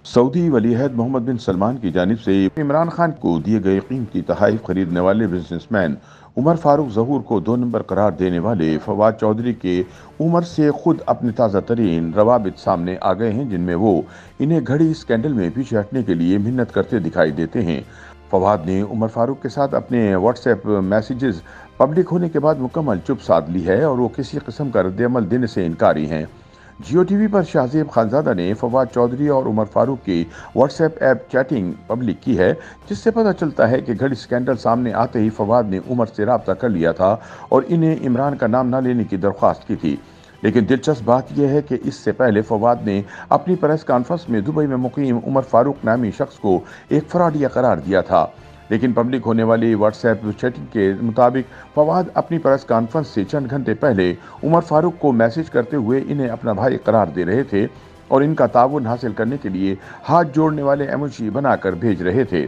Saudi वलीअहद Mohammad बिन सलमान की जानिब से इमरान खान को दिए गए कीमती तोहफे खरीदने वाले बिजनेसमैन उमर फारूक जहूर को 2 नंबर करार देने वाले फवाद चौधरी के उमर से खुद अपने ताज़ा तरीन रवाबित सामने आ गए हैं, जिनमें वो इन्हें घड़ी स्कैंडल में पीछे हटने के लिए मिन्नत करते दिखाई देते हैं। फवाद ने उमर फारूक के साथ अपने व्हाट्सएप मैसेजेस पब्लिक होने के बाद मुकम्मल चुप साध ली है और वो किसी किस्म का रद्द-ए-अमल देने से इनकारी हैं। जियो टीवी पर शाहजेब खानजादा ने फवाद चौधरी और उमर फारूक की व्हाट्सएप ऐप चैटिंग पब्लिक की है, जिससे पता चलता है कि घड़ी स्कैंडल सामने आते ही फवाद ने उमर से रब्ता कर लिया था और इन्हें इमरान का नाम न लेने की दरख्वास्त की थी। लेकिन दिलचस्प बात यह है कि इससे पहले फवाद ने अपनी प्रेस कॉन्फ्रेंस में दुबई में मुकीम उमर फारूक नामी शख्स को एक फ्रॉडिया करार दिया था। लेकिन पब्लिक होने वाली व्हाट्सएप चैटिंग के मुताबिक फवाद अपनी प्रेस कॉन्फ्रेंस से चंद घंटे पहले उमर फारूक को मैसेज करते हुए इन्हें अपना भाई करार दे रहे थे और इनका ताउन हासिल करने के लिए हाथ जोड़ने वाले इमोजी बनाकर भेज रहे थे।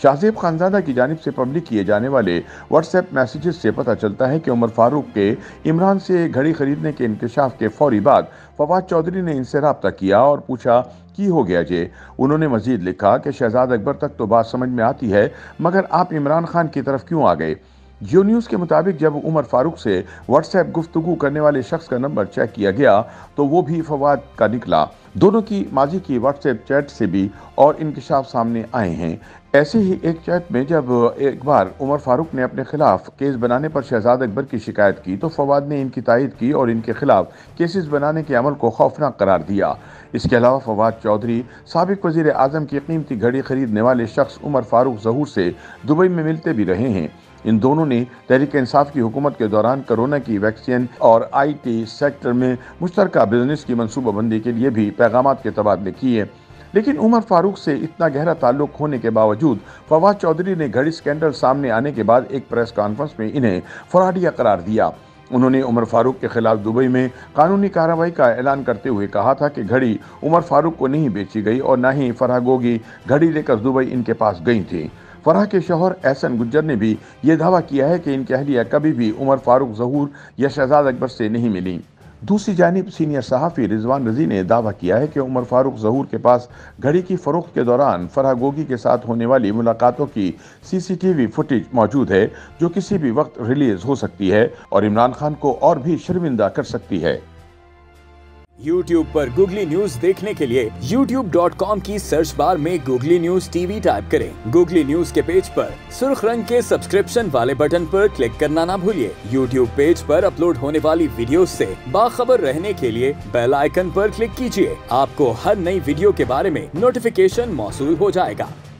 शाहजेब खानजादा की जानिब से पब्लिक किए जाने वाले व्हाट्सएप मैसेजेस से पता चलता है कि उमर फारूक के इमरान से घड़ी खरीदने के इंकशाफ के फौरी बाद फवाद चौधरी ने इनसे रब्ता किया और पूछा की हो गया जे। उन्होंने मजीद लिखा कि शहजाद अकबर तक तो बात समझ में आती है, मगर आप इमरान खान की तरफ क्यों आ गए। जियो न्यूज़ के मुताबिक जब उमर फारूक से व्हाट्सएप गुफ्तगू करने वाले शख्स का नंबर चेक किया गया तो वो भी फवाद का निकला। दोनों की माजी की व्हाट्सएप चैट से भी और इंकशाफ सामने आए हैं। ऐसे ही एक चैट में जब एक बार उमर फारूक ने अपने खिलाफ केस बनाने पर शहजाद अकबर की शिकायत की तो फवाद ने इनकी तायद की और इनके खिलाफ केसेस बनाने के अमल को खौफनाक करार दिया। इसके अलावा फवाद चौधरी साबिक वजीर आजम की कीमती घड़ी खरीदने वाले शख्स उमर फारूक जहूर से दुबई में मिलते भी रहे हैं। इन दोनों ने तहरीक इंसाफ की हुकूमत के दौरान कोरोना की वैक्सीन और IT सेक्टर में मुश्तरका बिजनेस की मनसूबाबंदी के लिए भी पैगामात के तबादले किए। लेकिन उमर फारूक से इतना गहरा ताल्लुक होने के बावजूद फवाद चौधरी ने घड़ी स्कैंडल सामने आने के बाद एक प्रेस कॉन्फ्रेंस में इन्हें फ्रॉडिया करार दिया। उन्होंने उमर फारूक के खिलाफ दुबई में कानूनी कार्रवाई का ऐलान करते हुए कहा था कि घड़ी उमर फारूक को नहीं बेची गई और न ही फराह गोगी घड़ी लेकर दुबई इनके पास गई थी। फराह के शौहर एहसन गुज्जर ने भी ये दावा किया है कि इनकी अहलिया कभी भी उमर फारूक जहूर या शहजाद अकबर से नहीं मिली। दूसरी जानिब सीनियर सहाफ़ी रिजवान रजी ने दावा किया है कि उमर फारूक जहूर के पास घड़ी की फरोख्त के दौरान फराह गोगी के साथ होने वाली मुलाकातों की CCTV फुटेज मौजूद है, जो किसी भी वक्त रिलीज हो सकती है और इमरान खान को और भी शर्मिंदा कर सकती है। YouTube पर गूगली न्यूज देखने के लिए youtube.com की सर्च बार में गूगली न्यूज TV टाइप करें। गूगली न्यूज के पेज पर सुर्ख रंग के सब्सक्रिप्शन वाले बटन पर क्लिक करना ना भूलिए। YouTube पेज पर अपलोड होने वाली वीडियोस से बाखबर रहने के लिए बेल आइकन पर क्लिक कीजिए। आपको हर नई वीडियो के बारे में नोटिफिकेशन मौसूल हो जाएगा।